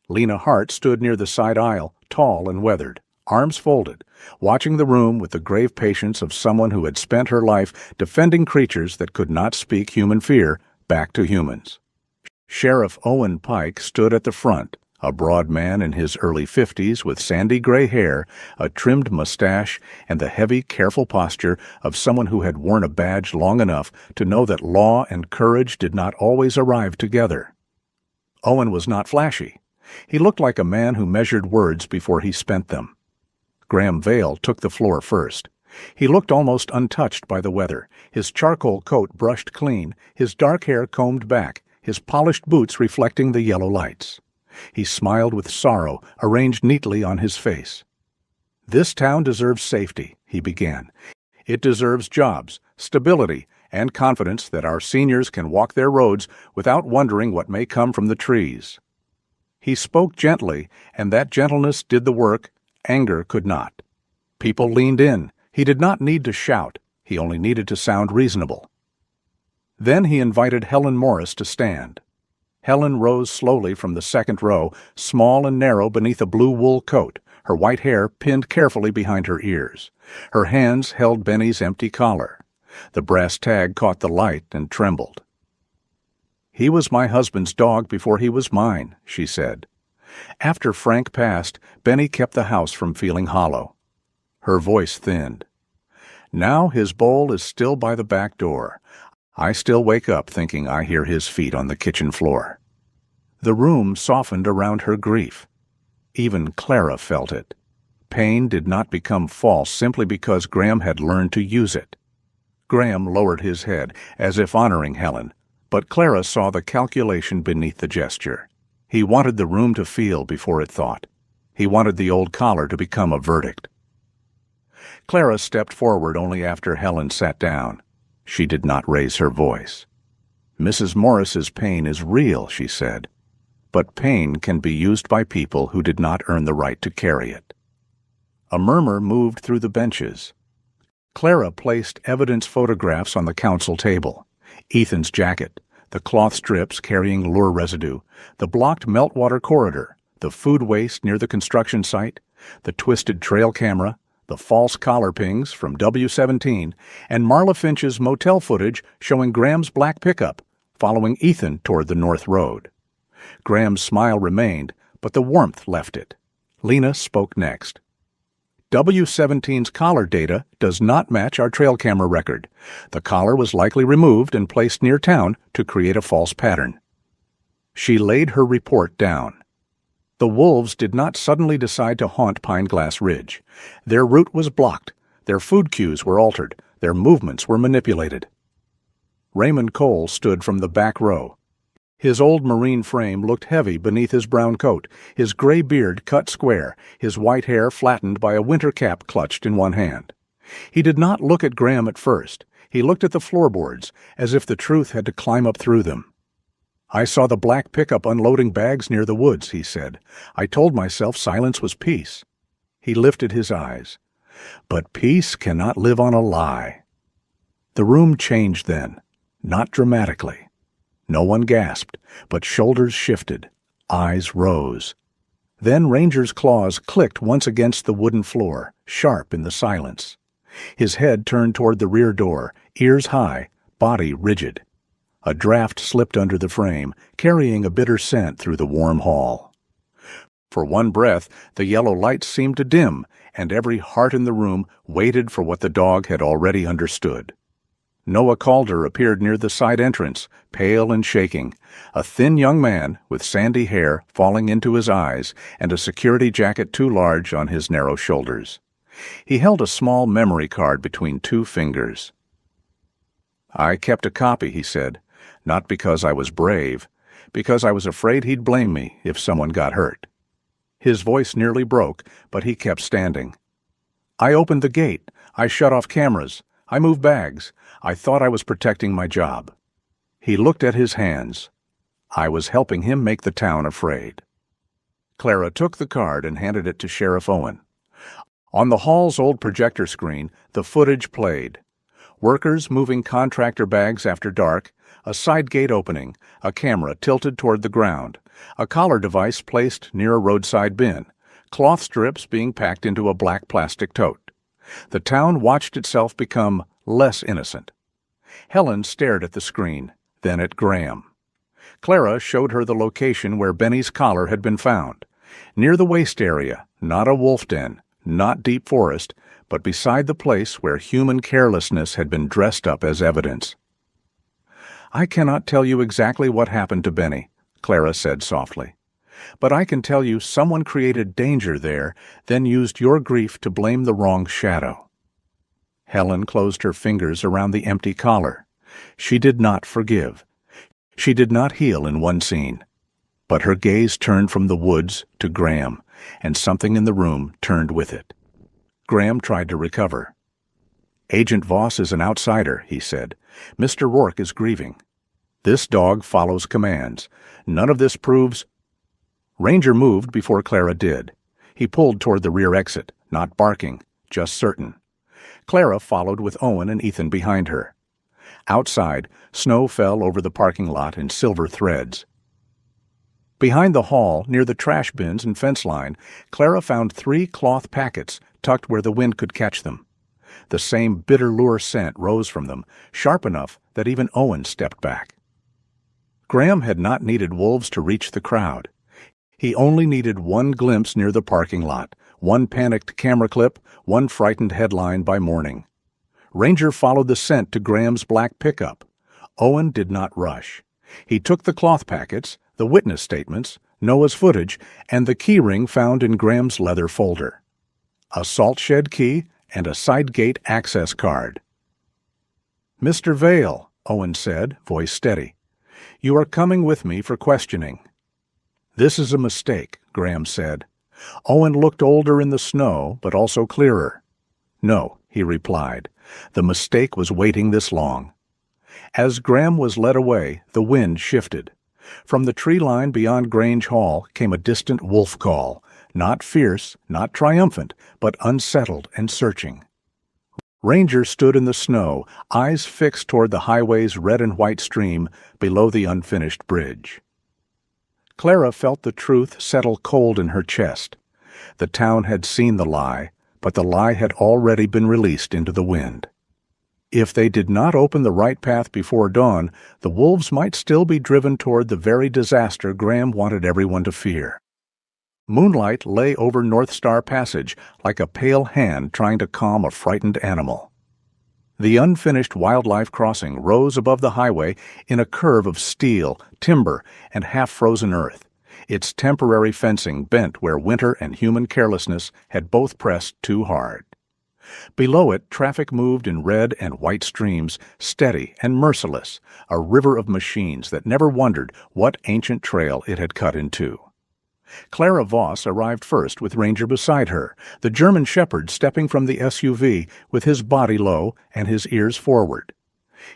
Lena Hart stood near the side aisle, tall and weathered, arms folded, watching the room with the grave patience of someone who had spent her life defending creatures that could not speak human fear back to humans. Sheriff Owen Pike stood at the front, a broad man in his early 50s with sandy gray hair, a trimmed mustache, and the heavy, careful posture of someone who had worn a badge long enough to know that law and courage did not always arrive together. Owen was not flashy. He looked like a man who measured words before he spent them. Graham Vail took the floor first. He looked almost untouched by the weather, his charcoal coat brushed clean, his dark hair combed back, his polished boots reflecting the yellow lights. He smiled with sorrow, arranged neatly on his face. "This town deserves safety," he began. "It deserves jobs, stability, and confidence that our seniors can walk their roads without wondering what may come from the trees." He spoke gently, and that gentleness did the work anger could not. People leaned in. He did not need to shout. He only needed to sound reasonable. Then he invited Helen Morris to stand. Helen rose slowly from the second row, small and narrow beneath a blue wool coat, her white hair pinned carefully behind her ears. Her hands held Benny's empty collar. The brass tag caught the light and trembled. "He was my husband's dog before he was mine," she said. After Frank passed, Benny kept the house from feeling hollow. Her voice thinned. Now his bowl is still by the back door. I still wake up thinking I hear his feet on the kitchen floor. The room softened around her grief. Even Clara felt it. Pain did not become false simply because Graham had learned to use it. Graham lowered his head, as if honoring Helen, but Clara saw the calculation beneath the gesture. He wanted the room to feel before it thought. He wanted the old collar to become a verdict. Clara stepped forward only after Helen sat down. She did not raise her voice. "Mrs. Morris's pain is real," she said, "but pain can be used by people who did not earn the right to carry it." A murmur moved through the benches. Clara placed evidence photographs on the council table. Ethan's jacket, the cloth strips carrying lure residue, the blocked meltwater corridor, the food waste near the construction site, the twisted trail camera, the false collar pings from W17, and Marla Finch's motel footage showing Graham's black pickup, following Ethan toward the North Road. Graham's smile remained, but the warmth left it. Lena spoke next. W17's collar data does not match our trail camera record. The collar was likely removed and placed near town to create a false pattern. She laid her report down. The wolves did not suddenly decide to haunt Pine Glass Ridge. Their route was blocked, their food cues were altered, their movements were manipulated. Raymond Cole stood from the back row. His old Marine frame looked heavy beneath his brown coat, his gray beard cut square, his white hair flattened by a winter cap clutched in one hand. He did not look at Graham at first. He looked at the floorboards, as if the truth had to climb up through them. "I saw the black pickup unloading bags near the woods," he said. "I told myself silence was peace." He lifted his eyes. "But peace cannot live on a lie." The room changed then, not dramatically. No one gasped, but shoulders shifted, eyes rose. Then Ranger's claws clicked once against the wooden floor, sharp in the silence. His head turned toward the rear door, ears high, body rigid. A draft slipped under the frame, carrying a bitter scent through the warm hall. For one breath, the yellow light seemed to dim, and every heart in the room waited for what the dog had already understood. Noah Calder appeared near the side entrance, pale and shaking, a thin young man with sandy hair falling into his eyes and a security jacket too large on his narrow shoulders. He held a small memory card between two fingers. "I kept a copy," he said, "not because I was brave, because I was afraid he'd blame me if someone got hurt." His voice nearly broke, but he kept standing. "I opened the gate. I shut off cameras. I moved bags. I thought I was protecting my job." He looked at his hands. "I was helping him make the town afraid." Clara took the card and handed it to Sheriff Owen. On the hall's old projector screen, the footage played. Workers moving contractor bags after dark, a side gate opening, a camera tilted toward the ground, a collar device placed near a roadside bin, cloth strips being packed into a black plastic tote. The town watched itself become less innocent. Helen stared at the screen, then at Graham. Clara showed her the location where Benny's collar had been found. Near the waste area, not a wolf den, not deep forest, but beside the place where human carelessness had been dressed up as evidence. "I cannot tell you exactly what happened to Benny," Clara said softly. "But I can tell you someone created danger there, then used your grief to blame the wrong shadow." Helen closed her fingers around the empty collar. She did not forgive. She did not heal in one scene. But her gaze turned from the woods to Graham, and something in the room turned with it. Graham tried to recover. "Agent Voss is an outsider," he said. "Mr. Rourke is grieving. This dog follows commands. None of this proves—" Ranger moved before Clara did. He pulled toward the rear exit, not barking, just certain. Clara followed with Owen and Ethan behind her. Outside, snow fell over the parking lot in silver threads. Behind the hall, near the trash bins and fence line, Clara found 3 cloth packets tucked where the wind could catch them. The same bitter lure scent rose from them, sharp enough that even Owen stepped back. Graham had not needed wolves to reach the crowd. He only needed one glimpse near the parking lot, one panicked camera clip, one frightened headline by morning. Ranger followed the scent to Graham's black pickup. Owen did not rush. He took the cloth packets, the witness statements, Noah's footage, and the keyring found in Graham's leather folder. A salt shed key and a side gate access card. "Mr. Vale," Owen said, voice steady, "you are coming with me for questioning." "This is a mistake," Graham said. Owen looked older in the snow, but also clearer. "No," he replied. "The mistake was waiting this long." As Graham was led away, the wind shifted. From the tree line beyond Grange Hall came a distant wolf call, not fierce, not triumphant, but unsettled and searching. Ranger stood in the snow, eyes fixed toward the highway's red and white stream below the unfinished bridge. Clara felt the truth settle cold in her chest. The town had seen the lie, but the lie had already been released into the wind. If they did not open the right path before dawn, the wolves might still be driven toward the very disaster Graham wanted everyone to fear. Moonlight lay over North Star Passage like a pale hand trying to calm a frightened animal. The unfinished wildlife crossing rose above the highway in a curve of steel, timber, and half-frozen earth, its temporary fencing bent where winter and human carelessness had both pressed too hard. Below it, traffic moved in red and white streams, steady and merciless, a river of machines that never wondered what ancient trail it had cut into. Clara Voss arrived first with Ranger beside her, the German shepherd stepping from the SUV with his body low and his ears forward.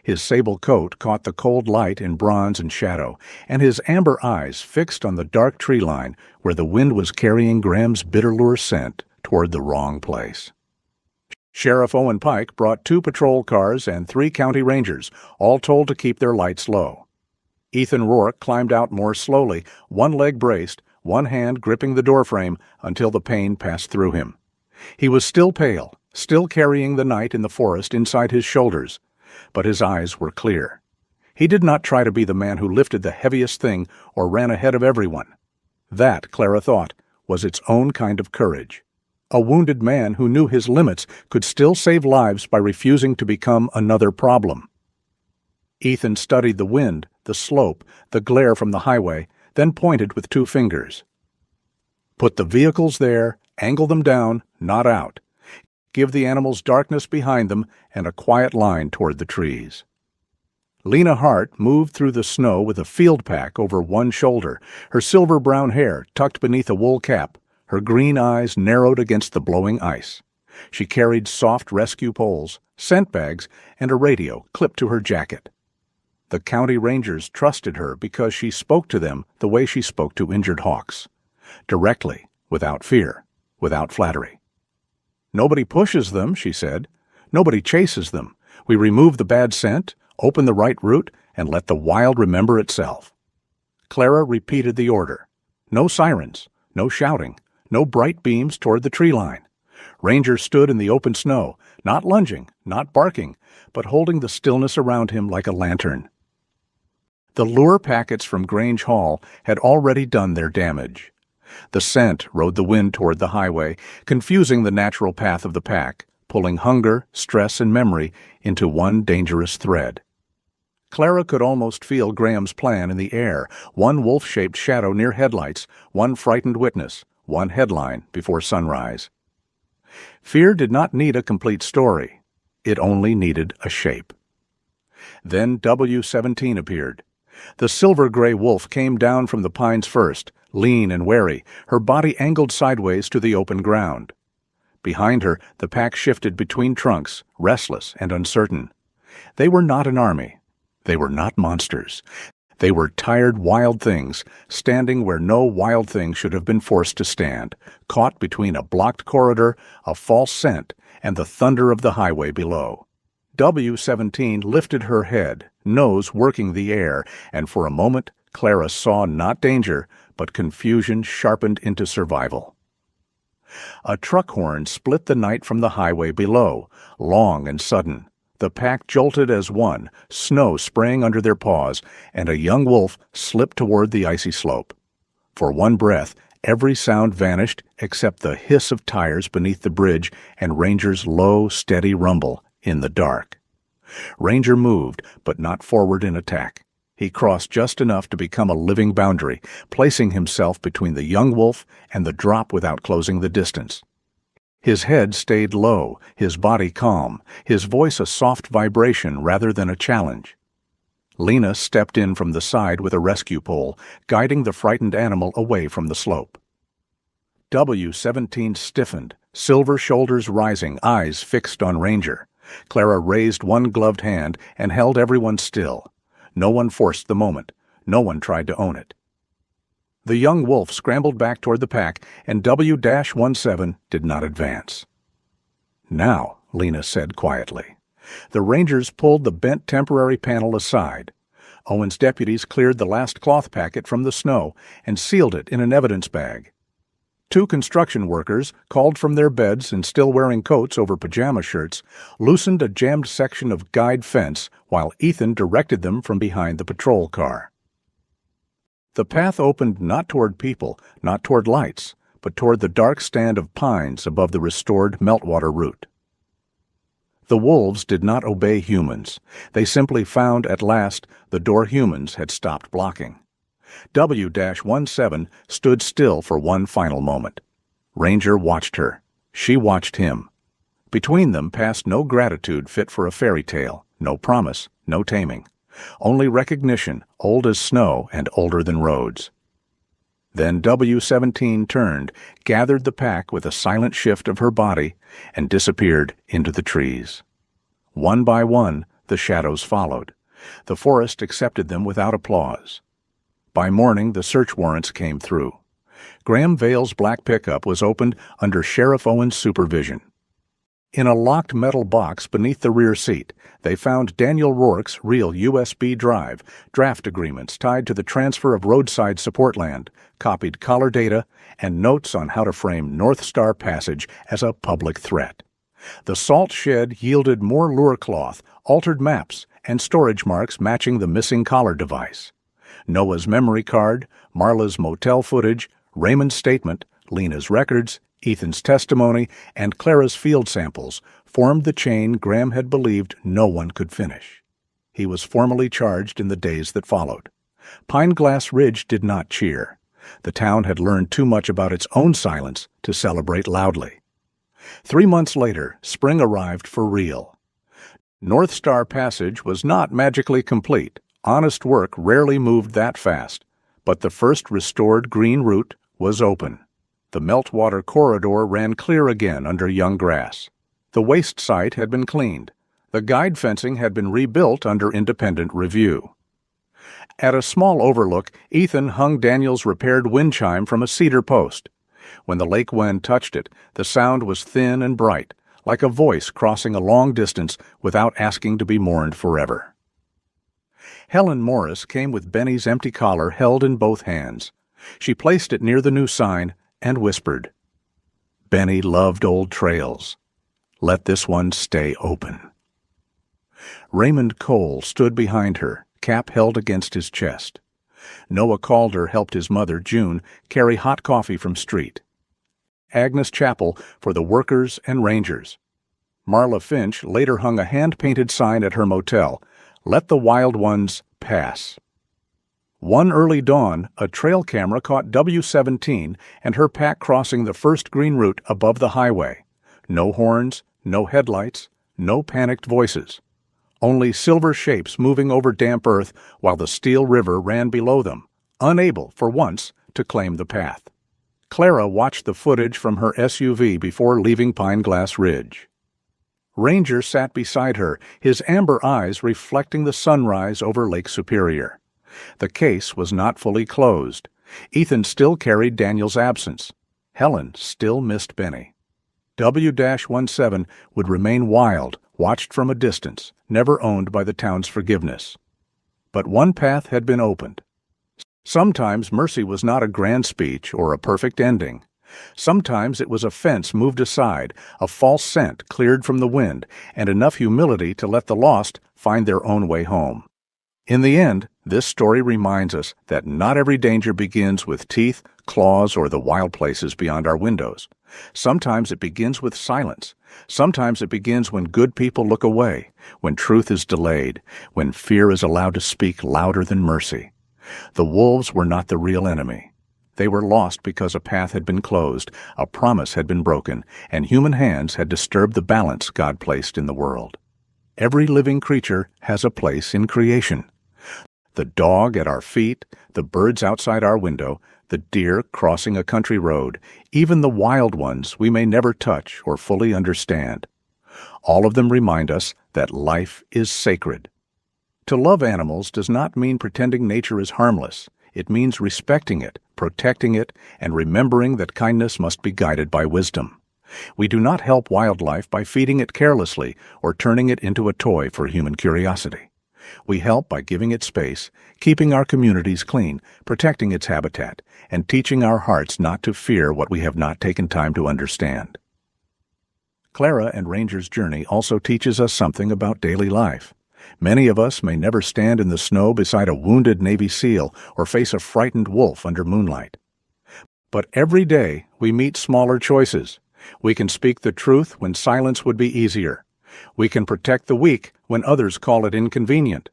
His sable coat caught the cold light in bronze and shadow, and his amber eyes fixed on the dark tree line where the wind was carrying Graham's bitter lure scent toward the wrong place. Sheriff Owen Pike brought 2 patrol cars and 3 county rangers, all told to keep their lights low. Ethan Rourke climbed out more slowly, one leg braced, one hand gripping the doorframe until the pain passed through him. He was still pale, still carrying the night in the forest inside his shoulders, but his eyes were clear. He did not try to be the man who lifted the heaviest thing or ran ahead of everyone. That, Clara thought, was its own kind of courage. A wounded man who knew his limits could still save lives by refusing to become another problem. Ethan studied the wind, the slope, the glare from the highway, then pointed with 2 fingers. "Put the vehicles there, angle them down, not out. Give the animals darkness behind them and a quiet line toward the trees." Lena Hart moved through the snow with a field pack over one shoulder, her silver-brown hair tucked beneath a wool cap, her green eyes narrowed against the blowing ice. She carried soft rescue poles, scent bags, and a radio clipped to her jacket. The county rangers trusted her because she spoke to them the way she spoke to injured hawks. Directly, without fear, without flattery. "Nobody pushes them," she said. "Nobody chases them. We remove the bad scent, open the right route, and let the wild remember itself." Clara repeated the order. No sirens, no shouting, no bright beams toward the tree line. Ranger stood in the open snow, not lunging, not barking, but holding the stillness around him like a lantern. The lure packets from Grange Hall had already done their damage. The scent rode the wind toward the highway, confusing the natural path of the pack, pulling hunger, stress, and memory into one dangerous thread. Clara could almost feel Graham's plan in the air, one wolf-shaped shadow near headlights, one frightened witness, one headline before sunrise. Fear did not need a complete story. It only needed a shape. Then W-17 appeared. The silver-gray wolf came down from the pines first, lean and wary, her body angled sideways to the open ground. Behind her, the pack shifted between trunks, restless and uncertain. They were not an army. They were not monsters. They were tired wild things, standing where no wild thing should have been forced to stand, caught between a blocked corridor, a false scent, and the thunder of the highway below. W-17 lifted her head, nose working the air, and for a moment Clara saw not danger, but confusion sharpened into survival. A truck horn split the night from the highway below, long and sudden. The pack jolted as one, snow spraying under their paws, and a young wolf slipped toward the icy slope. For one breath, every sound vanished except the hiss of tires beneath the bridge and Ranger's low, steady rumble in the dark. Ranger moved, but not forward in attack. He crossed just enough to become a living boundary, placing himself between the young wolf and the drop without closing the distance. His head stayed low, his body calm, his voice a soft vibration rather than a challenge. Lena stepped in from the side with a rescue pole, guiding the frightened animal away from the slope. W-17 stiffened, silver shoulders rising, eyes fixed on Ranger. Clara raised one gloved hand and held everyone still. No one forced the moment. No one tried to own it. The young wolf scrambled back toward the pack, and W-17 did not advance. "Now," Lena said quietly. The Rangers pulled the bent temporary panel aside. Owen's deputies cleared the last cloth packet from the snow and sealed it in an evidence bag. Two construction workers, called from their beds and still wearing coats over pajama shirts, loosened a jammed section of guide fence while Ethan directed them from behind the patrol car. The path opened not toward people, not toward lights, but toward the dark stand of pines above the restored meltwater route. The wolves did not obey humans. They simply found at last the door humans had stopped blocking. W-17 stood still for one final moment. Ranger watched her. She watched him. Between them passed no gratitude fit for a fairy tale, no promise, no taming. Only recognition, old as snow and older than roads. Then W-17 turned, gathered the pack with a silent shift of her body, and disappeared into the trees. One by one, the shadows followed. The forest accepted them without applause. By morning, the search warrants came through. Graham Vale's black pickup was opened under Sheriff Owen's supervision. In a locked metal box beneath the rear seat, they found Daniel Rourke's real USB drive, draft agreements tied to the transfer of roadside support land, copied collar data, and notes on how to frame North Star Passage as a public threat. The salt shed yielded more lure cloth, altered maps, and storage marks matching the missing collar device. Noah's memory card, Marla's motel footage, Raymond's statement, Lena's records, Ethan's testimony, and Clara's field samples formed the chain Graham had believed no one could finish. He was formally charged in the days that followed. Pineglass Ridge did not cheer. The town had learned too much about its own silence to celebrate loudly. 3 months later, spring arrived for real. North Star Passage was not magically complete. Honest work rarely moved that fast, but the first restored green route was open. The meltwater corridor ran clear again under young grass. The waste site had been cleaned. The guide fencing had been rebuilt under independent review. At a small overlook, Ethan hung Daniel's repaired wind chime from a cedar post. When the lake wind touched it, the sound was thin and bright, like a voice crossing a long distance without asking to be mourned forever. Helen Morris came with Benny's empty collar held in both hands. She placed it near the new sign and whispered, "Benny loved old trails. Let this one stay open." Raymond Cole stood behind her, cap held against his chest. Noah Calder helped his mother, June, carry hot coffee from street. Agnes Chappell for the workers and rangers. Marla Finch later hung a hand-painted sign at her motel, "Let the wild ones pass." One early dawn, a trail camera caught W-17 and her pack crossing the first green route above the highway. No horns, no headlights, no panicked voices. Only silver shapes moving over damp earth while the Steel River ran below them, unable, for once, to claim the path. Clara watched the footage from her SUV before leaving Pineglass Ridge. Ranger sat beside her, his amber eyes reflecting the sunrise over Lake Superior. The case was not fully closed. Ethan still carried Daniel's absence. Helen still missed Benny. W-17 would remain wild, watched from a distance, never owned by the town's forgiveness. But one path had been opened. Sometimes mercy was not a grand speech or a perfect ending. Sometimes it was a fence moved aside, a false scent cleared from the wind, and enough humility to let the lost find their own way home. In the end, this story reminds us that not every danger begins with teeth, claws, or the wild places beyond our windows. Sometimes it begins with silence. Sometimes it begins when good people look away, when truth is delayed, when fear is allowed to speak louder than mercy. The wolves were not the real enemy. They were lost because a path had been closed, a promise had been broken, and human hands had disturbed the balance God placed in the world. Every living creature has a place in creation. The dog at our feet, the birds outside our window, the deer crossing a country road, even the wild ones we may never touch or fully understand. All of them remind us that life is sacred. To love animals does not mean pretending nature is harmless. It means respecting it, protecting it, and remembering that kindness must be guided by wisdom. We do not help wildlife by feeding it carelessly or turning it into a toy for human curiosity. We help by giving it space, keeping our communities clean, protecting its habitat, and teaching our hearts not to fear what we have not taken time to understand. Clara and Ranger's journey also teaches us something about daily life. Many of us may never stand in the snow beside a wounded Navy SEAL or face a frightened wolf under moonlight. But every day we meet smaller choices. We can speak the truth when silence would be easier. We can protect the weak when others call it inconvenient.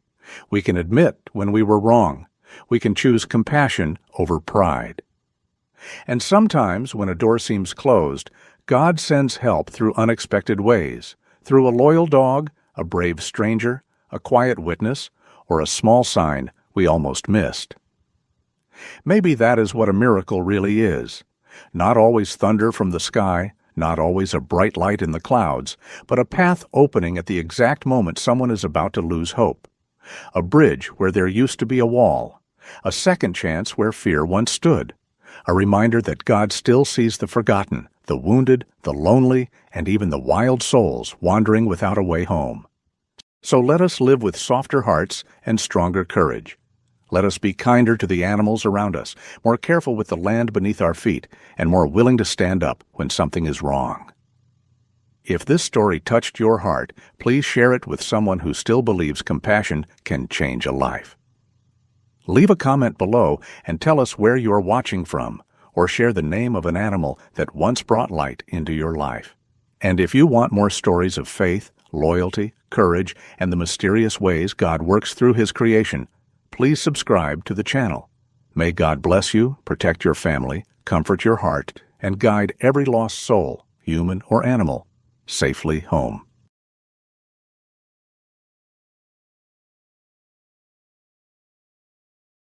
We can admit when we were wrong. We can choose compassion over pride. And sometimes, when a door seems closed, God sends help through unexpected ways, through a loyal dog, a brave stranger, a quiet witness, or a small sign we almost missed. Maybe that is what a miracle really is. Not always thunder from the sky, not always a bright light in the clouds, but a path opening at the exact moment someone is about to lose hope. A bridge where there used to be a wall. A second chance where fear once stood. A reminder that God still sees the forgotten, the wounded, the lonely, and even the wild souls wandering without a way home. So let us live with softer hearts and stronger courage. Let us be kinder to the animals around us, more careful with the land beneath our feet, and more willing to stand up when something is wrong. If this story touched your heart, please share it with someone who still believes compassion can change a life. Leave a comment below and tell us where you're watching from, or share the name of an animal that once brought light into your life. And if you want more stories of faith, loyalty, courage, and the mysterious ways God works through His creation, please subscribe to the channel. May God bless you, protect your family, comfort your heart, and guide every lost soul, human or animal, safely home.